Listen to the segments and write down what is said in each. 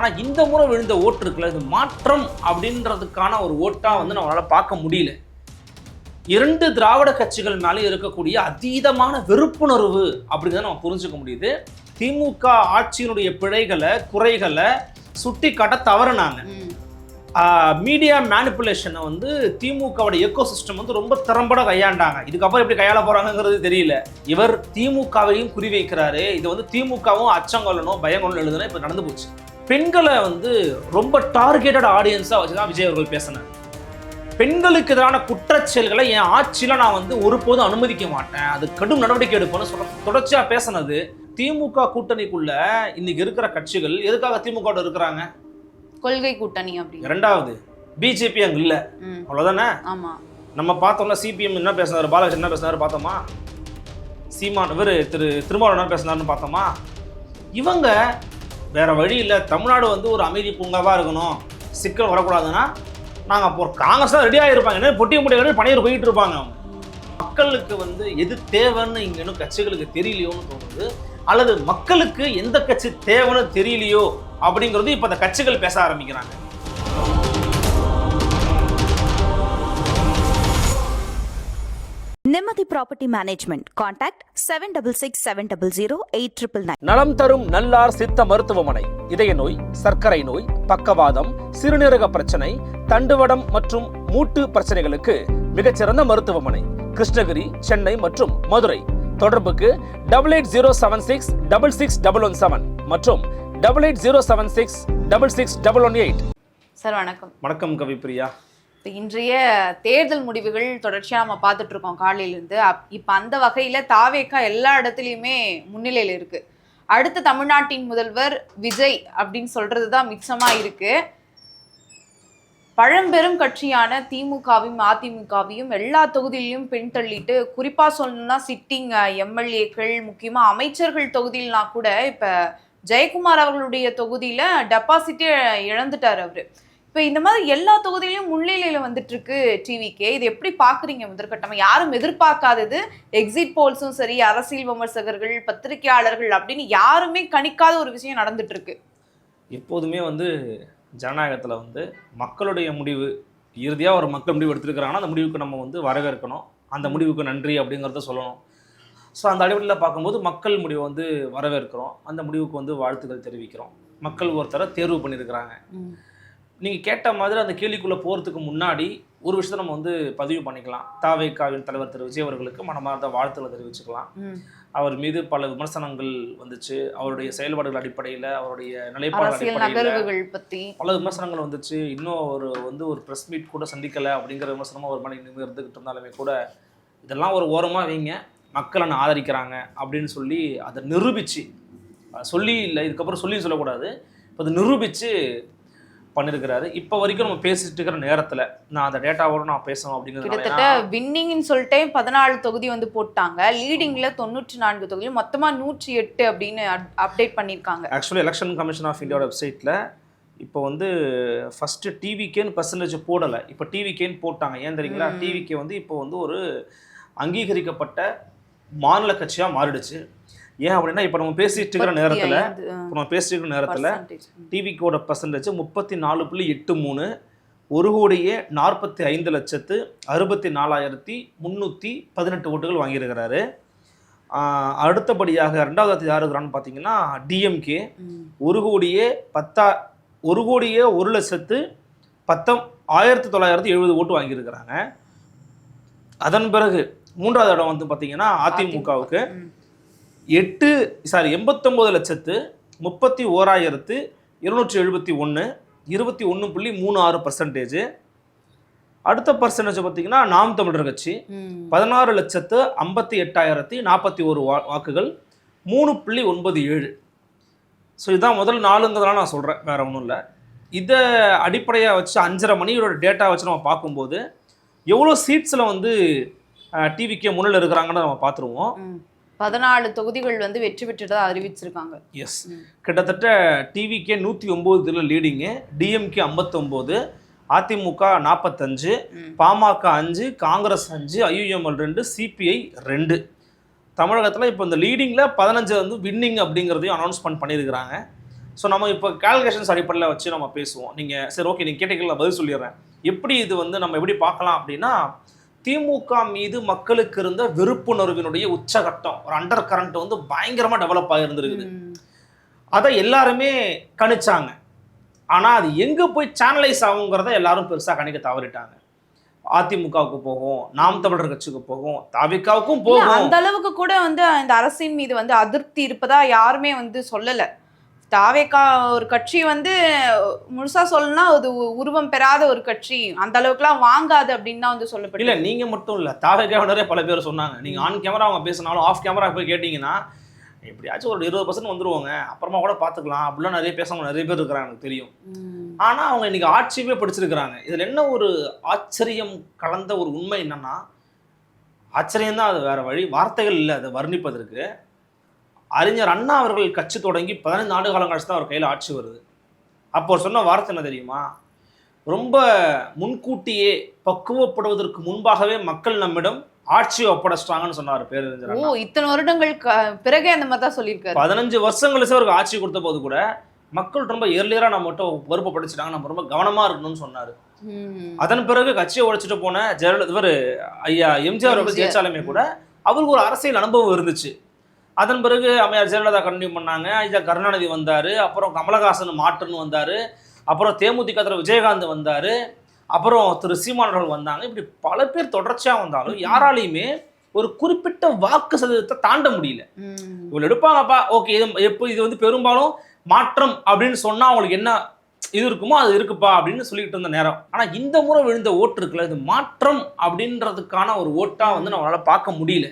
ஆனால் இந்த முறை விழுந்த ஓட்டு இருக்குல்ல, இது மாற்றம் அப்படின்றதுக்கான ஒரு ஓட்டாக வந்து நம்மளால் பார்க்க முடியல. 2 திராவிட கட்சிகள் மேலே இருக்கக்கூடிய அதீதமான வெறுப்புணர்வு அப்படிங்கிறத நம்ம புரிஞ்சுக்க முடியுது. திமுக ஆட்சியினுடைய பிழைகளை குறைகளை சுட்டி காட்ட தவறுனாங்க. மீடியா மேனிப்புலேஷனை வந்து திமுகவோட எக்கோ சிஸ்டம் வந்து ரொம்ப திறம்பட கையாண்டாங்க. இதுக்கப்புறம் எப்படி கையாள போறாங்கிறது தெரியல. இவர் திமுகவையும் குறிவைக்கிறாரு. இது வந்து திமுகவும் அச்சங்கொள்ளணும் பயங்கொள்ளணும் எழுதுனா இப்போ நடந்து போச்சு. பெண்களை வந்து ரொம்ப டார்கெட்டட் ஆடியன்ஸா வச்சுதான் விஜய் அவர்கள் பேசினார். பெண்களுக்கு எதிரான குற்றச்செயல்களை என் ஆட்சியில நான் வந்து ஒருபோதும் அனுமதிக்க மாட்டேன், அது கடும் நடவடிக்கை எடுப்பேன்னு சொல்ல தொடர்ச்சியா பேசினது. திமுக கூட்டணிக்குள்ள இன்னைக்கு இருக்கிற கட்சிகள் எதுக்காக திமுக இருக்கிறாங்க? கொள்கை கூட்டணி. அப்படி ரெண்டாவது பிஜேபி அங்க இல்ல, அவ்வளவுதானே. ஆமா, நம்ம பார்த்தோம்னா சிபிஎம் என்ன பேசினாரு, பாலகிருஷ்ணன் என்ன பேசினாரு பார்த்தோமா, சீமான் இவர் திருமாவளவன் என்ன பேசினாருன்னு பார்த்தோமா. இவங்க வேற வழி இல்லை, தமிழ்நாடு வந்து ஒரு அமைதி பூங்காவா இருக்கணும், சிக்கல் வரக்கூடாதுன்னா நாங்கள் அப்போ காங்கிரஸ் தான் ரெடியாக இருப்பாங்க. என்ன பொட்டிய முடியாது பணியர் போயிட்டு இருப்பாங்க. மக்களுக்கு வந்து எது தேவைன்னு இங்கே இன்னும் கட்சிகளுக்கு தெரியலையோன்னு தோணுது, அல்லது மக்களுக்கு எந்த கட்சி தேவைன்னு தெரியலையோ அப்படிங்கிறது இப்போ அந்த கட்சிகள் பேச ஆரம்பிக்கிறாங்க. நிம்மதி ப்ராப்பர்ட்டி மேனேஜ்மெண்ட். கான்டாக்ட் 7667008999. நலம் தரும் நல்லார் சித்த மருத்துவமனை. இதய நோய், சர்க்கரை நோய், பக்கவாதம், சிறுநீரக பிரச்சனை, தண்டுவடம் மற்றும் மூட்டு பிரச்சனைகளுக்கு மிகச்சிறந்த மருத்துவமனை. கிருஷ்ணகிரி, சென்னை மற்றும் மதுரை. தொடர்புக்கு 8807666117 மற்றும் 8807666118. சார் வணக்கம். வணக்கம் கவிப்பிரியா. இன்றைய தேர்தல் முடிவுகள் தொடர்ச்சியாக நம்ம பார்த்துட்டு இருக்கோம் காலையிலேருந்து. இப்போ அந்த வகையில் தாவேகா எல்லா இடத்துலையுமே முன்னிலையில் இருக்கு. அடுத்த தமிழ்நாட்டின் முதல்வர் விஜய் அப்படின்னு சொல்றது தான் மிச்சமாக இருக்கு. பழம்பெரும் கட்சியான திமுகவையும் அதிமுகவையும் எல்லா தொகுதியிலையும் பின்தள்ளிட்டு, குறிப்பாக சொல்லணும்னா சிட்டிங் எம்எல்ஏக்கள், முக்கியமாக அமைச்சர்கள் தொகுதியில்னா கூட இப்போ ஜெயக்குமார் அவர்களுடைய தொகுதியில் டெபாசிட்டே இழந்துட்டார் அவர். இப்போ இந்த மாதிரி எல்லா தொகுதியிலையும் முன்னிலையில் வந்துட்டு இருக்கு டிவிகே. இது எப்படி பார்க்குறீங்க? முதற்கட்டமாக யாரும் எதிர்பார்க்காதது, எக்ஸிட் போல்ஸும் சரி, அரசியல் விமர்சகர்கள், பத்திரிகையாளர்கள் அப்படின்னு யாருமே கணிக்காத ஒரு விஷயம் நடந்துட்டு இருக்கு. எப்போதுமே வந்து ஜனநாயகத்தில் வந்து மக்களுடைய முடிவு, இறுதியாக ஒரு மக்கள் முடிவு எடுத்துருக்கிறாங்கன்னா அந்த முடிவுக்கு நம்ம வந்து வரவேற்கணும், அந்த முடிவுக்கு நன்றி அப்படிங்கிறத சொல்லணும். ஸோ அந்த அடிப்படையில் பார்க்கும்போது மக்கள் முடிவை வந்து வரவேற்கிறோம், அந்த முடிவுக்கு வந்து வாழ்த்துக்கள் தெரிவிக்கிறோம். மக்கள் ஒருத்தரை தேர்வு பண்ணியிருக்கிறாங்க. நீங்கள் கேட்ட மாதிரி அந்த கேள்விக்குள்ளே போகிறதுக்கு முன்னாடி ஒரு விஷயத்தை நம்ம வந்து பதிவு பண்ணிக்கலாம். தாவேகாவின் தலைவர் திரு விஜய் அவர்களுக்கு மனமார்ந்த வாழ்த்துக்களை தெரிவிச்சுக்கலாம். அவர் மீது பல விமர்சனங்கள் வந்துச்சு, அவருடைய செயல்பாடுகள் அடிப்படையில், அவருடைய நிலைப்பாடு அடிப்படையில் பற்றி பல விமர்சனங்கள் வந்துச்சு. இன்னும் ஒரு ப்ரெஸ் மீட் கூட சந்திக்கலை அப்படிங்கிற விமர்சனமாக ஒரு மணி இருந்துக்கிட்டு இருந்தாலுமே கூட இதெல்லாம் ஒரு ஓரமாக வைங்க, மக்களை நான் ஆதரிக்கிறாங்க அப்படின்னு சொல்லி அதை நிரூபித்து, சொல்லி இல்லை இதுக்கப்புறம் சொல்லி சொல்லக்கூடாது, இப்போ அதை நிரூபித்து பண்ணிருக்கிறாரு. இப்போ வரைக்கும் நம்ம பேசிட்டு இருக்கிற நேரத்தில் நான் அந்த டேட்டாவோட நான் பேசணும் அப்படிங்கிறது. கிட்டத்தட்ட வின்னிங்னு சொல்லிட்டே 14 தொகுதி வந்து போட்டாங்க. லீடிங்ல 94 தொகுதி, மொத்தமாக 108 அப்படின்னு அப்டேட் பண்ணியிருக்காங்க. ஆக்சுவலி எலெக்ஷன் கமிஷன் ஆஃப் இந்தியாவோட வெப்சைட்டில் இப்போ வந்து ஃபஸ்ட்டு டிவிகேன்னு பர்சன்டேஜ் போடலை, இப்போ டிவிகேன்னு போட்டாங்க. ஏன் தெரியுங்களா? டிவிகே வந்து இப்போ வந்து ஒரு அங்கீகரிக்கப்பட்ட மாநில கட்சியாக மாறிடுச்சு. ஏன் அப்படின்னா இப்போ நம்ம பேசிட்டு இருக்கிற நேரத்தில் டிவிக்கோட பர்சன்டேஜ் 34.83, 1,45,64,318 ஓட்டுகள் வாங்கியிருக்கிறாரு. அடுத்தபடியாக ரெண்டாவது யார் இருக்கிறான்னு பார்த்தீங்கன்னா டிஎம்கே 1,01,10,1970 ஓட்டு வாங்கியிருக்கிறாங்க. அதன் பிறகு மூன்றாவது இடம் வந்து பார்த்தீங்கன்னா அதிமுகவுக்கு 89,39,271 21.36%. அடுத்த பர்சன்டேஜ் பார்த்தீங்கன்னா நாம் தமிழர் கட்சி 16,58,041 வாக்குகள் 3.97. ஸோ இதுதான் முதல் 4ங்கிறதுனால நான் சொல்கிறேன், வேற ஒன்றும் இல்லை. இதை அடிப்படையாக வச்சு 5:30 மணியோட டேட்டா வச்சு நம்ம பார்க்கும்போது எவ்வளோ சீட்ஸில் வந்து டிவிக்கே முன்னில் இருக்கிறாங்கன்னு நம்ம பார்த்துருவோம். 14 தொகுதிகள் வந்து வெற்றி பெற்றதாக அறிவிச்சிருக்காங்க. எஸ், கிட்டத்தட்ட டிவிக்கே 109 leading, DMK 59, AIADMK 45, PMK 5, Congress 5, IUML 2, CBI 2. தமிழகத்தில் இப்போ இந்த லீடிங்கில் 15 வந்து வின்னிங் அப்படிங்கிறதையும் அனௌன்ஸ்மெண்ட் பண்ணியிருக்கிறாங்க. ஸோ நம்ம இப்போ கால்குலேஷன்ஸ் அடிப்படையில் வச்சு நம்ம பேசுவோம். நீங்கள் சரி ஓகே நீங்கள் கேட்டீங்களா, பதில் சொல்லிடுறேன். எப்படி இது வந்து நம்ம எப்படி பார்க்கலாம் அப்படின்னா, திமுக மீது மக்களுக்கு இருந்த வெறுப்புணர்வினுடைய உச்சகட்டம், ஒரு அண்டர் கரண்ட் வந்து பயங்கரமாக டெவலப் ஆகிருந்துருக்குது. அதை எல்லாருமே கணிச்சாங்க. ஆனால் அது எங்கே போய் சேனலைஸ் ஆகுங்கிறத எல்லாரும் பெருசாக கணிக்க தவறிட்டாங்க. அதிமுகவுக்கு போகும், நாம் தமிழர் கட்சிக்கு போகும், தவிகாவுக்கும் போகும். அந்த அளவுக்கு கூட வந்து இந்த அரசின் மீது வந்து அதிருப்தி இருப்பதா யாருமே வந்து சொல்லல. தாவேகா ஒரு கட்சி வந்து முழுசா சொல்லணும்னா அது உருவம் பெறாத ஒரு கட்சி, அந்த அளவுக்குலாம் வாங்காது அப்படின்னு தான் வந்து சொல்லப்படும். இல்ல நீங்க மட்டும் இல்ல, தாவேகாவினரே பல பேர் சொன்னாங்க. நீங்க ஆன் கேமரா அவங்க பேசினாலும் ஆஃப் கேமரா போய் கேட்டீங்கன்னா எப்படியாச்சும் ஒரு 20% வந்துருவாங்க, அப்புறமா கூட பாத்துக்கலாம் அப்படிலாம் நிறைய பேசவங்க நிறைய பேர் இருக்கிறாங்க, எனக்கு தெரியும். ஆனா அவங்க இன்னைக்கு ஆட்சியவே படிச்சிருக்கிறாங்க. இதுல என்ன ஒரு ஆச்சரியம் கலந்த ஒரு உண்மை என்னன்னா, ஆச்சரியம் தான், அது வேற வழி வார்த்தைகள் இல்லை அதை வர்ணிப்பதற்கு. அறிஞர் அண்ணா அவர்கள் கட்சி தொடங்கி 15 ஆண்டு காலம் கழிச்சு தான் அவர் கையில் ஆட்சி வருது. அப்போ சொன்ன வார்த்தை என்ன தெரியுமா? ரொம்ப முன்கூட்டியே பக்குவப்படுவதற்கு முன்பாகவே மக்கள் நம்மிடம் ஆட்சியை ஒப்படைச்சிட்டாங்கன்னு சொன்னார் பேரறிஞர். ஓ, இத்தனை வருடங்கள் பிறகு அந்த மாதிரி தான் சொல்லியிருக்காரு. 15 வருஷம் கழிச்சு அவருக்கு ஆட்சி கொடுத்த போது கூட மக்கள் ரொம்ப ஏர்லியரா நம்ம மட்டும் பொறுப்பை படிச்சுட்டாங்க, நம்ம ரொம்ப கவனமா இருக்கணும்னு சொன்னாரு. அதன் பிறகு கட்சியை உழைச்சிட்டு போன இவர் ஐயா எம்ஜிஆர் அவர்கள் ஜெயிச்சாலுமே கூட அவருக்கு ஒரு அரசியல் அனுபவம் இருந்துச்சு. அதன் பிறகு அம்மையார் ஜெயலலிதா கண்டினியூ பண்ணாங்க, ஐயா கருணாநிதி வந்தார், அப்புறம் கமலஹாசன் மாற்றுன்னு வந்தார், அப்புறம் தேமுதிக விஜயகாந்த் வந்தார், அப்புறம் திரு சீமான் அவர்கள் வந்தாங்க. இப்படி பல பேர் தொடர்ச்சியாக வந்தாலும் யாராலையுமே ஒரு குறிப்பிட்ட வாக்கு சதவீதத்தை தாண்ட முடியல. இவங்க எடுப்பாங்கப்பா ஓகே, இது வந்து பெரும்பாலும் மாற்றம் அப்படின்னு சொன்னா அவங்களுக்கு என்ன இது இருக்குமோ அது இருக்குப்பா அப்படின்னு சொல்லிட்டு இருந்த நேரம். ஆனா இந்த முறை விழுந்த ஓட்டு இருக்குல்ல, இது மாற்றம் அப்படின்றதுக்கான ஒரு ஓட்டா வந்து நம்மளால பார்க்க முடியல.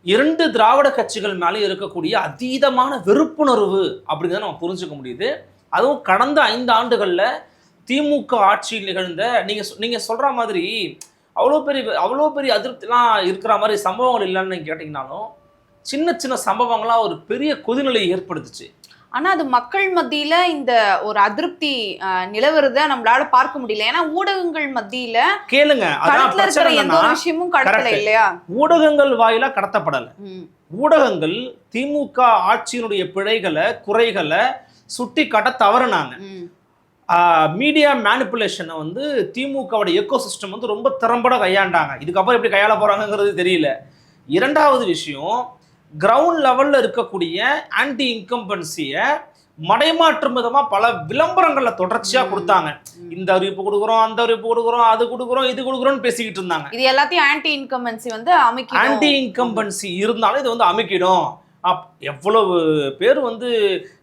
2 திராவிட கட்சிகள் மேலே இருக்கக்கூடிய அதீதமான வெறுப்புணர்வு அப்படிங்கிறத நம்ம புரிஞ்சுக்க முடியுது. அதுவும் கடந்த 5 ஆண்டுகளில் திமுக ஆட்சியில் நிகழ்ந்த நீங்க சொல்ற மாதிரி அவ்வளோ பெரிய அதிருப்திலாம் இருக்கிற மாதிரி சம்பவங்கள் இல்லைன்னு நீங்க கேட்டீங்கன்னாலும் சின்ன சின்ன சம்பவங்களா ஒரு பெரிய கொதிநிலையை ஏற்படுத்துச்சு. ஆனா அது மக்கள் மத்தியில இந்த ஒரு அதிருப்தி நிலவரத நம்மளால பார்க்க முடியல. ஏன்னா ஊடகங்கள் மத்தியில கேளுங்க, எந்த ஒரு விஷயமும் கடத்தல இல்லையா, ஊடகங்கள் வாயிலா கடத்தப்படல. ஊடகங்கள் திமுக ஆட்சியினுடைய பிழைகளை குறைகளை சுட்டி காட்ட தவறுனாங்க. மீடியா மேனிப்புலேஷனை வந்து திமுகவோட எக்கோ சிஸ்டம் வந்து ரொம்ப திறம்பட கையாண்டாங்க. இதுக்கப்புறம் எப்படி கையாள போறாங்கிறது தெரியல. 2வது விஷயம், கிரவுண்ட் லெவல்ல இருக்கக்கூடிய ஆன்டி இன்கம்பன்சியை மடைமாற்றும் விதமா பல விளம்பரங்கள்ல தொடர்ச்சியா கொடுத்தாங்க. இந்த அறிவிப்பு கொடுக்குறோம், அந்த அறிவிப்பு கொடுக்குறோம், அது கொடுக்குறோம், இது கொடுக்குறோம்னு பேசிக்கிட்டு இருந்தாங்க. இது எல்லாத்தையும் ஆன்டி இன்கம்பன்சி வந்து அமைக்கிடும். ஆன்டி இன்கம்பன்சி இருந்தாலும் இது வந்து அமைக்கிடும். எவ்வளவு பேர் வந்து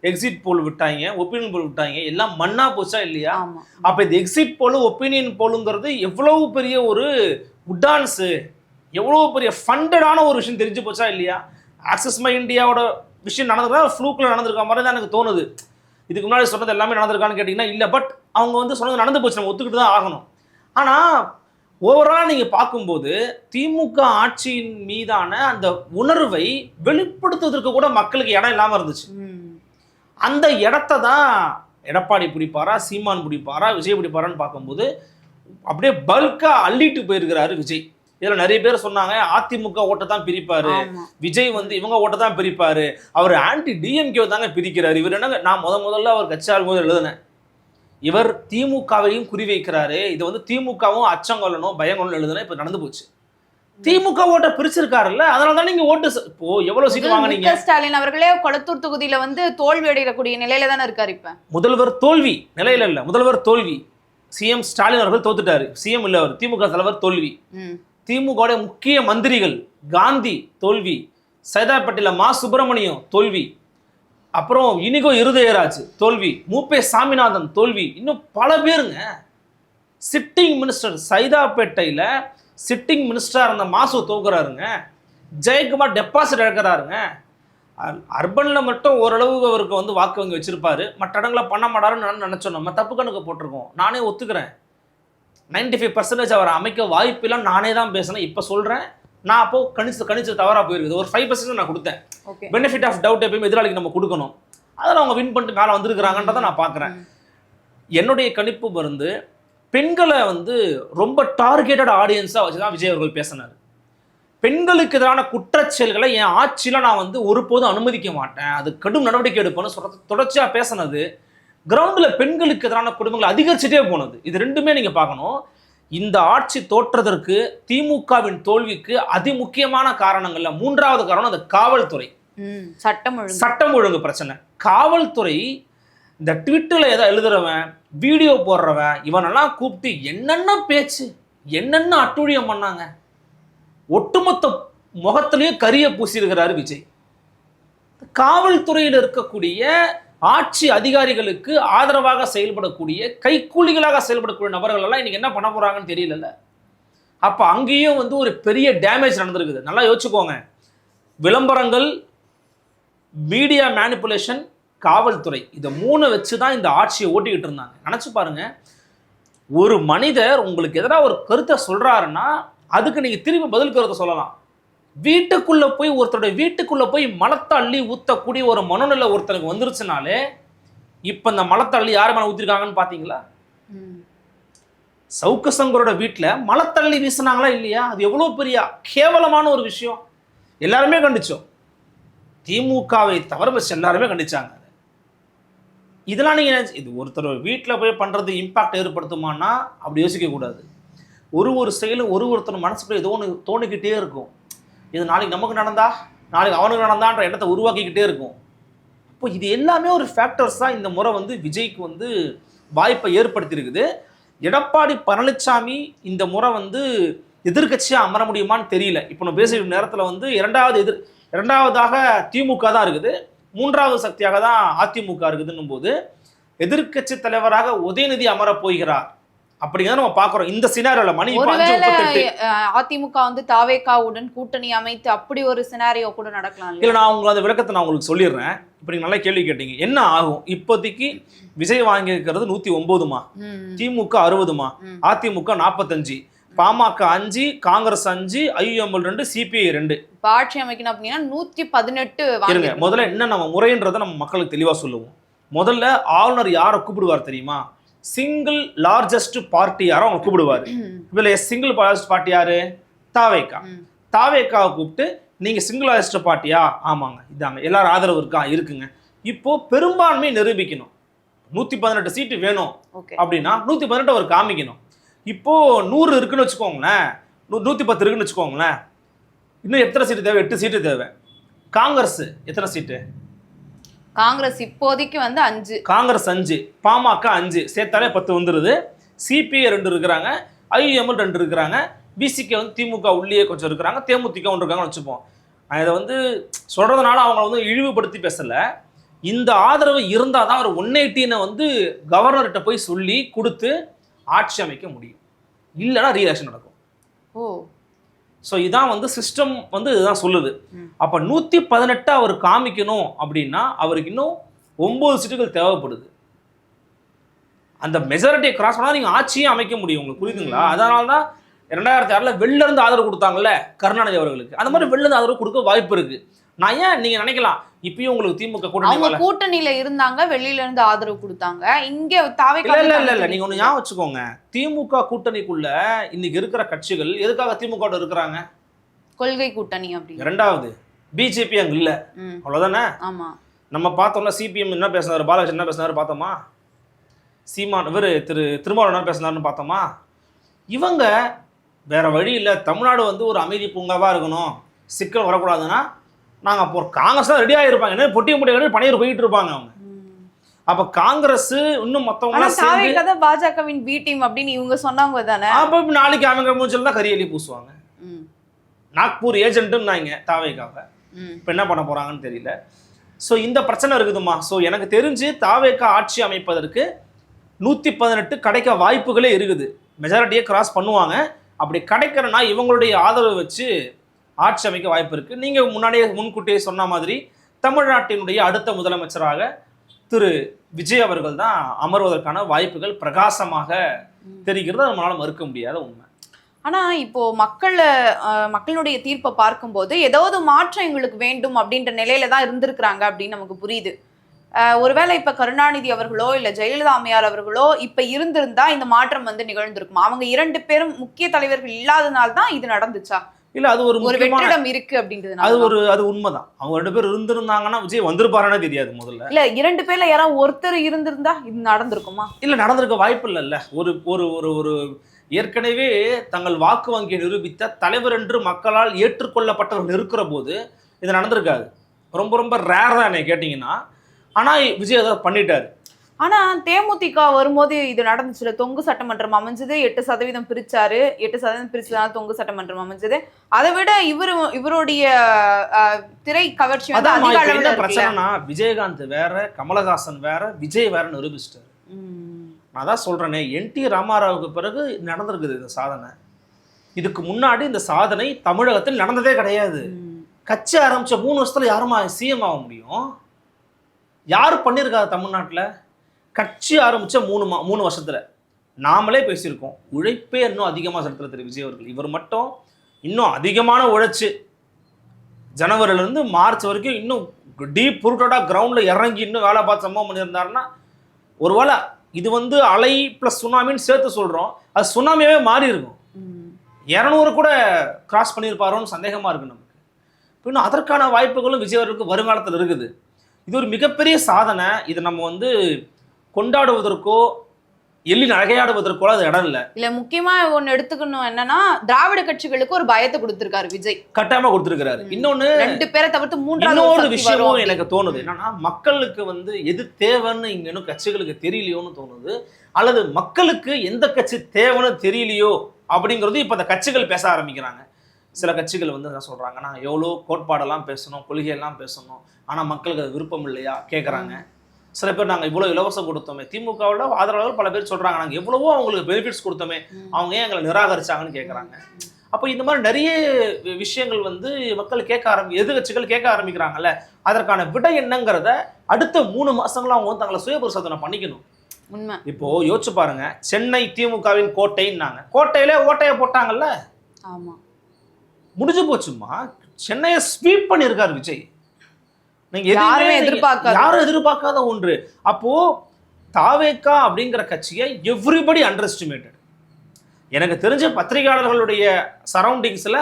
எக்ஸிட் போல் விட்டாங்க, ஒப்பீனியன் போல் விட்டாங்க, எல்லாம் மண்ணா போச்சா இல்லையா? அப்ப இந்த எக்ஸிட் போல் ஒப்பீனியன் போலுங்கிறது எவ்வளவு பெரிய ஒரு உடான்ஸு, எவ்வளவு பெரிய ஃபண்டடான ஒரு விஷயம் தெரிஞ்சு போச்சா இல்லையா? ஆக்சஸ் மை இந்தியாவோட விஷயம் நடந்திருக்கா, ஃப்ளூக்கில் நடந்திருக்க மாதிரி தான் எனக்கு தோணுது. இதுக்கு முன்னாடி சொன்னது எல்லாமே நடந்திருக்கான்னு கேட்டிங்கன்னா இல்லை. பட் அவங்க வந்து சொன்னது நடந்து போச்சு, நம்ம ஒத்துக்கிட்டு தான் ஆகணும். ஆனால் ஓவராலாக நீங்கள் பார்க்கும்போது திமுக ஆட்சியின் மீதான அந்த உணர்வை வெளிப்படுத்துவதற்கு கூட மக்களுக்கு இடம் இல்லாமல் இருந்துச்சு. அந்த இடத்த தான் எடப்பாடி பிடிப்பாரா, சீமான் பிடிப்பாரா, விஜய் பிடிப்பாரான்னு பார்க்கும்போது அப்படியே பல்கா அள்ளிட்டு போயிருக்கிறாரு விஜய். இதுல நிறைய பேர் சொன்னாங்க அதிமுக ஓட்டை தான் பிரிப்பாரு, விஜய் வந்து இவங்க ஓட்டை தான் பிரிப்பாரு, அவர் ஆன்டி டிஎம்கே தாங்க பிரிக்கிறாரு. இவர் என்னங்க, நான் முதல்ல அவர் கட்சி ஆளும்போது எழுதுனேன், இவர் திமுகவையும் குறிவைக்கிறாரு, இது வந்து திமுகவும் அச்சங்கொள்ளணும் பயங்கொள்ளணும் எழுதுனேன். இப்ப நடந்து போச்சு. திமுக ஓட்டை பிரிச்சிருக்காருல்ல, அதனால தான் நீங்க ஓட்டு இப்போ எவ்வளவு சீட்டு வாங்குனீங்க. ஸ்டாலின் அவர்களே கொளத்தூர் தொகுதியில வந்து தோல்வி அடையக்கூடிய நிலையில தானே இருக்காரு. இப்ப முதல்வர் தோல்வி நிலையில இல்ல, முதல்வர் தோல்வி. சிஎம் ஸ்டாலின் அவர்கள் தோத்துட்டாரு, சிஎம் இல்ல அவர், திமுக தலைவர் தோல்வி. திமுக முக்கிய மந்திரிகள் காந்தி தோல்வி, சைதாப்பேட்டையில மா சுப்பிரமணியம் தோல்வி, அப்புறம் இனிகோ இருதயராஜ் தோல்வி, மூப்பே சாமிநாதன் தோல்வி, இன்னும் பல பேருங்க. சிட்டிங் மினிஸ்டர் சைதாப்பேட்டையில சிட்டிங் மினிஸ்டரா இருந்த மாசு தோக்குறாருங்க, ஜெயக்குமார் டெபாசிட் இழக்கிறாருங்க. அர்பன்ல மட்டும் ஓரளவு அவருக்கு வந்து வாக்கு வங்கி வச்சிருப்பாரு, மற்ற இடங்களை பண்ண மாட்டாருன்னு நினைச்சோம். நம்ம தப்பு கணக்கு போட்டிருக்கோம், நானே ஒத்துக்கிறேன். 95% அவரை அமைக்க வாய்ப்பு இல்லைன்னு நானே தான் பேசினேன். இப்போ சொல்கிறேன், நான் அப்போ கணிச்சு தவறாக போயிருக்குது. ஒரு 5% நான் கொடுத்தேன். பெனிஃபிட் ஆஃப் டவுட் எப்பயுமே எதிராளிக்கு நம்ம கொடுக்கணும். அதில் அவங்க வின் பண்ணிட்டு மேலே வந்திருக்கிறாங்கன்றதை நான் பார்க்குறேன். என்னுடைய கணிப்பு வந்து பெண்களை வந்து ரொம்ப டார்கெட்டட் ஆடியன்ஸாக வச்சு தான் விஜய் அவர்கள் பேசினார். பெண்களுக்கு எதிரான குற்றச்செயல்களை என் ஆட்சியில் நான் வந்து ஒருபோதும் அனுமதிக்க மாட்டேன், அது கடும் நடவடிக்கை எடுப்பேன்னு தொடர்ச்சியாக பேசினது கிரவுண்டில் பெண்களுக்கு எதிரான குடும்பங்கள் அதிகரிச்சுட்டே போனது. இது ரெண்டுமே நீங்கள் பார்க்கணும். இந்த ஆட்சி தோற்றதற்கு திமுகவின் தோல்விக்கு அதிமுக்கியமான காரணங்கள்ல 3வது காரணம் அந்த காவல்துறை, சட்டம் ஒழுங்கு பிரச்சனை. காவல்துறை இந்த ட்விட்டரில் ஏதோ எழுதுறவன், வீடியோ போடுறவன், இவனெல்லாம் கூப்பிட்டு என்னென்ன பேச்சு, என்னென்ன அட்டூழியம் பண்ணாங்க. ஒட்டுமொத்த முகத்திலேயே கரிய பூசியிருக்கிறாரு விஜய். காவல்துறையில் இருக்கக்கூடிய ஆட்சி அதிகாரிகளுக்கு ஆதரவாக செயல்படக்கூடிய, கைக்கூலிகளாக செயல்படக்கூடிய நபர்கள் எல்லாம் இன்னைக்கு என்ன பண்ண போறாங்கன்னு தெரியல. அப்ப அங்கேயும் வந்து ஒரு பெரிய டேமேஜ் நடந்திருக்குது. நல்லா யோசிச்சுக்கோங்க. விளம்பரங்கள், மீடியா மேனிப்புலேஷன், காவல்துறை, இதை 3 வச்சு தான் இந்த ஆட்சியை ஓட்டிக்கிட்டு இருந்தாங்க. நினைச்சு பாருங்க, ஒரு மனிதர் உங்களுக்கு எதிராக ஒரு கருத்தை சொல்றாருன்னா அதுக்கு நீங்க திரும்பி பதில் கருத்தை சொல்லலாம். வீட்டுக்குள்ள போய் ஒருத்தருடைய வீட்டுக்குள்ள போய் மலத்தை அள்ளி ஊத்தக்கூடிய ஒரு மனநிலை ஒருத்தருக்கு வந்துருச்சுனாலே, இப்ப இந்த மலத்தை அள்ளி யார் மேல ஊத்திருக்காங்கன்னு பாத்தீங்களா? சவுக்கு சங்கரோட வீட்டுல மலத்தள்ளி வீசினாங்களா இல்லையா? அது எவ்வளவு பெரிய கேவலமான ஒரு விஷயம். எல்லாருமே கண்டிச்சோம். திமுகவை தவிர வச்சு எல்லாருமே கண்டிச்சாங்க. இதெல்லாம் நீங்க இது ஒருத்தர் வீட்டில் போய் பண்றது இம்பாக்ட் ஏற்படுத்துமானா அப்படி யோசிக்க கூடாது. ஒரு செயலும் ஒருத்தர் மனசுக்குள்ள ஏதோ ஒன்று தோணிக்கிட்டே இருக்கும். இது நாளைக்கு நமக்கு நடந்தா, நாளைக்கு அவனுக்கு நடந்தான்ற எண்ணத்தை உருவாக்கிக்கிட்டே இருக்கும். இப்போ இது எல்லாமே ஒரு ஃபேக்டர்ஸ் தான் இந்த முறை வந்து விஜய்க்கு வந்து வாய்ப்பை ஏற்படுத்தியிருக்குது. எடப்பாடி பழனிசாமி இந்த முறை வந்து எதிர்கட்சியாக அமர முடியுமான்னு தெரியல. இப்போ நம்ம பேசுகிற நேரத்தில் வந்து இரண்டாவதாக திமுக தான் இருக்குது, 3வது சக்தியாக தான் அதிமுக இருக்குதுன்னும் போது எதிர்கட்சி தலைவராக உதயநிதி அமர போகிறார் அப்படிங்கிறத நம்ம பார்க்குறோம். இந்த சினாரியோல மணி அதிமுக வந்து தாவேகாவுடன் கூட்டணி அமைத்து அப்படி ஒரு சினாரியோ கூட நடக்கலாம். இல்லை, நான் உங்களுக்கு அந்த விளக்கத்தை நான் உங்களுக்கு சொல்லிடுறேன். இப்போ நீங்கள் நல்லா கேள்வி கேட்டீங்க. என்ன ஆகும்? இப்போதைக்கு விஜய் வாங்கியிருக்கிறது 109மா, திமுக 60மா, அதிமுக 45, பாமக 5, காங்கிரஸ் 5, ஐயுஎம்எல் 2, சிபிஐ 2. ஆட்சி அமைக்கணும் அப்படின்னா 118. இருங்க, முதல்ல என்ன நம்ம முறைன்றதை நம்ம மக்களுக்கு தெளிவாக சொல்லுவோம். முதல்ல ஆளுநர் யாரை கூப்பிடுவார் தெரியுமா? சிங்கிள் லார்ஜஸ்ட் பார்ட்டி யாரோ அவங்க கூப்பிடுவார். இதுல சிங்கிள் லார்ஜஸ்ட் பார்ட்டி யாரு? தாவேக்காவை கூப்பிட்டு நீங்க சிங்கிள் லார்ஜஸ்ட் பார்ட்டியா? ஆமாங்க, இதாங்க, எல்லாரும் ஆதரவு இருக்குங்க. இப்போ பெரும்பான்மை நிரூபிக்கணும். 118 சீட்டு வேணும் அப்படின்னா 118 அவர் காமிக்கணும். இப்போ 100 இருக்குன்னு வச்சுக்கோங்களேன், 110 இருக்குன்னு வச்சுக்கோங்களேன், இன்னும் எத்தனை சீட்டு தேவை? 8 சீட்டு தேவை. காங்கிரஸ் எத்தனை சீட்டு? காங்கிரஸ் இப்போதைக்கு வந்து 5, காங்கிரஸ் 5, பாமக 5, சேர்த்தாலே 10 வந்துருது. சிபிஐ 2 இருக்கிறாங்க, ஐஎம்எல் 2 இருக்கிறாங்க, பிசிகே வந்து திமுக உள்ளே கொஞ்சம் இருக்கிறாங்க, தேமுதிக 1 இருக்காங்கன்னு வச்சுப்போம். இதை வந்து சொல்றதுனால அவங்க வந்து இழிவுபடுத்தி பேசல. இந்த ஆதரவு இருந்தால் தான் ஒரு 180 வந்து கவர்னர்கிட்ட போய் சொல்லி கொடுத்து ஆட்சி அமைக்க முடியும். இல்லைன்னா ரீஎலெக்ஷன் நடக்கும். ஸோ இதான் வந்து சிஸ்டம் வந்து இதுதான் சொல்லுது. அப்போ 118 அவர் காமிக்கணும் அப்படின்னா அவருக்கு இன்னும் 9 சீட்டுகள் தேவைப்படுது. அந்த மெஜாரிட்டியை கிராஸ் பண்ணால் நீங்கள் ஆட்சியே அமைக்க முடியும். உங்களுக்கு புரியுதுங்களா? அதனால தான் 2006 வெளில இருந்து ஆதரவு கொடுத்தாங்கல்ல கருணாநிதி அவர்களுக்கு, அந்த மாதிரி வெளில இருந்து ஆதரவு கொடுக்க வாய்ப்பு இருக்கு. நான் ஏன் நீங்க நினைக்கலாம் இப்பயும் உங்களுக்கு திமுக கூட்டணியில இருந்தாங்க, வெளியில இருந்து ஆதரவு கொடுத்தாங்க. இங்க இல்ல நீங்க ஒண்ணு ஞாபகம் வச்சுக்கோங்க, திமுக கூட்டணிக்குள்ள இன்னைக்கு இருக்கிற கட்சிகள் எதுக்காக திமுக இருக்கிறாங்க? கொள்கை கூட்டணி. அப்படி இரண்டாவது பிஜேபி அங்க இல்ல, அவ்வளவுதானே. ஆமா, நம்ம பார்த்தோம்னா சிபிஎம் என்ன பேசினாரு, பாலகிருஷ்ணன் என்ன பேசினாரு பார்த்தோமா, சீமான் இவர் திருமாவளவன் என்ன பேசினாருன்னு பார்த்தோமா. இவங்க வேற வழி இல்லை, தமிழ்நாடு வந்து ஒரு அமைதி பூங்காவா இருக்கணும், சிக்கல் வரக்கூடாதுன்னா நாங்கள் அப்போ காங்கிரஸ் தான் ரெடியாக இருப்பாங்க. என்ன பொட்டிய முடிய பணியர் போயிட்டு இருப்பாங்க அவங்க. அப்ப காங்கிரஸ் இன்னும் மற்றவங்க பாஜகவின் பி டீம் அப்படின்னு இவங்க சொன்னவங்க தானே. அப்ப நாளைக்கு அவங்க மூஞ்சில் தான் கரியலி பூசுவாங்க. நாக்பூர் ஏஜென்ட்டுன்னாங்க தாவேக்காக. இப்போ என்ன பண்ண போறாங்கன்னு தெரியல. ஸோ இந்த பிரச்சனை இருக்குதுமா. ஸோ எனக்கு தெரிஞ்சு தாவேக்கா ஆட்சி அமைப்பதற்கு 118 கிடைக்க வாய்ப்புகளே இருக்குது. மெஜாரிட்டியை கிராஸ் பண்ணுவாங்க. அப்படி கிடைக்கிறனா இவங்களுடைய ஆதரவு வச்சு ஆட்சி அமைக்க வாய்ப்பு இருக்கு. நீங்க முன்னாடியே முன்கூட்டியே சொன்ன மாதிரி தமிழ்நாட்டினுடைய அடுத்த முதலமைச்சராக திரு விஜய் அவர்கள் தான் அமர்வதற்கான வாய்ப்புகள் பிரகாசமாக தெரிகிறது. நம்மளால மறுக்க முடியாத உண்மை. ஆனா இப்போ மக்களுடைய தீர்ப்பை பார்க்கும்போது ஏதாவது மாற்றம் எங்களுக்கு வேண்டும் அப்படின்ற நிலையில தான் இருந்திருக்கிறாங்க அப்படின்னு நமக்கு புரியுது. ஒருவேளை இப்ப கருணாநிதி அவர்களோ இல்ல ஜெயலலிதா அம்மையார் அவர்களோ இப்ப இருந்திருந்தா இந்த மாற்றம் வந்து நிகழ்ந்திருக்குமா? அவங்க 2 பேரும் முக்கிய தலைவர்கள் இல்லாதனால்தான் இது நடந்துச்சா? இல்ல அது ஒரு ஒரு முக்கியமான வெற்றிடம் இருக்கு அது அப்படின்றதுனால அது உண்மைதான். அவங்க 2 பேர் இருந்திருந்தாங்கன்னா விஜய் வந்திருப்பாருன்னே தெரியாது முதல்ல. இல்ல 2 பேர்ல யாராவது ஒருத்தர் இருந்திருந்தா இது நடந்திருக்குமா? இல்ல நடந்திருக்க வாய்ப்பு இல்லைல்ல. ஒரு ஒரு ஒரு ஒரு ஏற்கனவே தங்கள் வாக்கு வங்கியை நிரூபித்த தலைவர் என்று மக்களால் ஏற்றுக்கொள்ளப்பட்டவர்கள் இருக்கிற போது இது நடந்திருக்காது. ரொம்ப ரொம்ப ரேர் தான் என்னை கேட்டீங்கன்னா. ஆனா விஜய் அதை பண்ணிட்டாரு. ஆனா தேமுதிக வரும்போது இது நடந்துச்சுல, தொங்கு சட்டமன்றம் அமைஞ்சது 8% பிரிச்சாரு. 8% பிரிச்சதால தொங்கு சட்டமன்றம் அமைஞ்சது. அதை விட இவருடைய திரை கவர்ச்சி வந்து அதான் அதிக இப்ப அளவுல என்ன இருக்குல்ல. பிரச்சனைனா விஜயகாந்த் வேற, கமலஹாசன் வேற, விஜய் வேற நிரூபிச்சிட்டாரு. நான் தான் சொல்றேனே, என்டி ராமாராவுக்கு பிறகு நடந்திருக்குது இந்த சாதனை. இதுக்கு முன்னாடி இந்த சாதனை தமிழகத்தில் நடந்ததே கிடையாது. கட்சி ஆரம்பிச்ச 3 வருஷத்துல யாருமா சிஎம் ஆக முடியும்? யாரு பண்ணியிருக்காரு தமிழ்நாட்டில்? கட்சி ஆரம்பிச்ச 3 வருஷத்துல நாமளே பேசியிருக்கோம். உழைப்பே இன்னும் அதிகமாக செலுத்துற திரு விஜய் அவர்கள். இவர் மட்டும் இன்னும் அதிகமான உழைச்சு ஜனவரியிலேருந்து மார்ச் வரைக்கும் இன்னும் டீப் ரூட்டடாக கிரவுண்டில் இறங்கி இன்னும் வேலை பார்த்து சம்பவம் பண்ணியிருந்தாருன்னா, ஒருவேளை இது வந்து அலை ப்ளஸ் சுனாமின்னு சேர்த்து சொல்கிறோம், அது சுனாமியாவே மாறி இருக்கும். 200 கூட கிராஸ் பண்ணியிருப்பாரோன்னு சந்தேகமாக இருக்குது நமக்கு. இன்னும் அதற்கான வாய்ப்புகளும் விஜய் அவர்களுக்கு வருங்காலத்தில் இருக்குது. இது ஒரு மிகப்பெரிய சாதனை. இது நம்ம வந்து கொண்டாடுவதற்கோ எள்ளி நகையாடுவதற்கோ அது இடம் இல்லை. இல்ல முக்கியமா ஒன்னு எடுத்துக்கணும் என்னன்னா, திராவிட கட்சிகளுக்கு ஒரு பயத்தை கொடுத்திருக்காரு விஜய். கட்டாயமா கொடுத்திருக்காரு. இன்னொன்னு 2 பேரை தவிர்த்து இன்னொரு மூன்றாவது விஷயமும் எனக்கு தோணுது என்னன்னா, மக்களுக்கு வந்து எது தேவைன்னு இங்க இன்னும் கட்சிகளுக்கு தெரியலையோன்னு தோணுது. அல்லது மக்களுக்கு எந்த கட்சி தேவைன்னு தெரியலையோ அப்படிங்கிறது இப்ப அந்த கட்சிகள் பேச ஆரம்பிக்கிறாங்க. சில கட்சிகள் வந்து என்ன சொல்றாங்கன்னா, எவ்வளோ கோட்பாடெல்லாம் பேசணும், கொள்கையெல்லாம் பேசணும், ஆனா மக்களுக்கு அது விருப்பம் இல்லையா கேட்குறாங்க. சில பேர் நாங்கள் இவ்வளோ இலவசம் கொடுத்தோமே, திமுகவில் ஆதரவாளர்கள் பல பேர் சொல்றாங்க, நாங்கள் எவ்வளவோ அவங்களுக்கு பெனிஃபிட்ஸ் கொடுத்தோமே, அவங்க ஏன் எங்களை நிராகரிச்சாங்கன்னு கேட்குறாங்க. அப்போ இந்த மாதிரி நிறைய விஷயங்கள் வந்து மக்கள் எதிர்கட்சிகள் கேட்க ஆரம்பிக்கிறாங்கல்ல, அதற்கான விடை என்னங்கிறத அடுத்த 3 மாசங்களும் அவங்க வந்து தங்களை சுய பரிசோதனை பண்ணிக்கணும். உண்மை. இப்போ யோசிச்சு பாருங்க, சென்னை திமுகவின் கோட்டைன்னாங்க, கோட்டையிலே ஓட்டையை போட்டாங்கல்ல. ஆமா, முடிஞ்சு போச்சுமா. சென்னையை ஸ்வீப் பண்ணியிருக்காரு விஜய். நீங்க யாரும் எதிர்பார்க்காத ஒன்று. அப்போ தாவேகா அப்படிங்கிற கட்சியை எவ்ரிபடி அண்டர் எஸ்டிமேட்டட். எனக்கு தெரிஞ்ச பத்திரிகையாளர்களுடைய சரௌண்டிங்ஸ்ல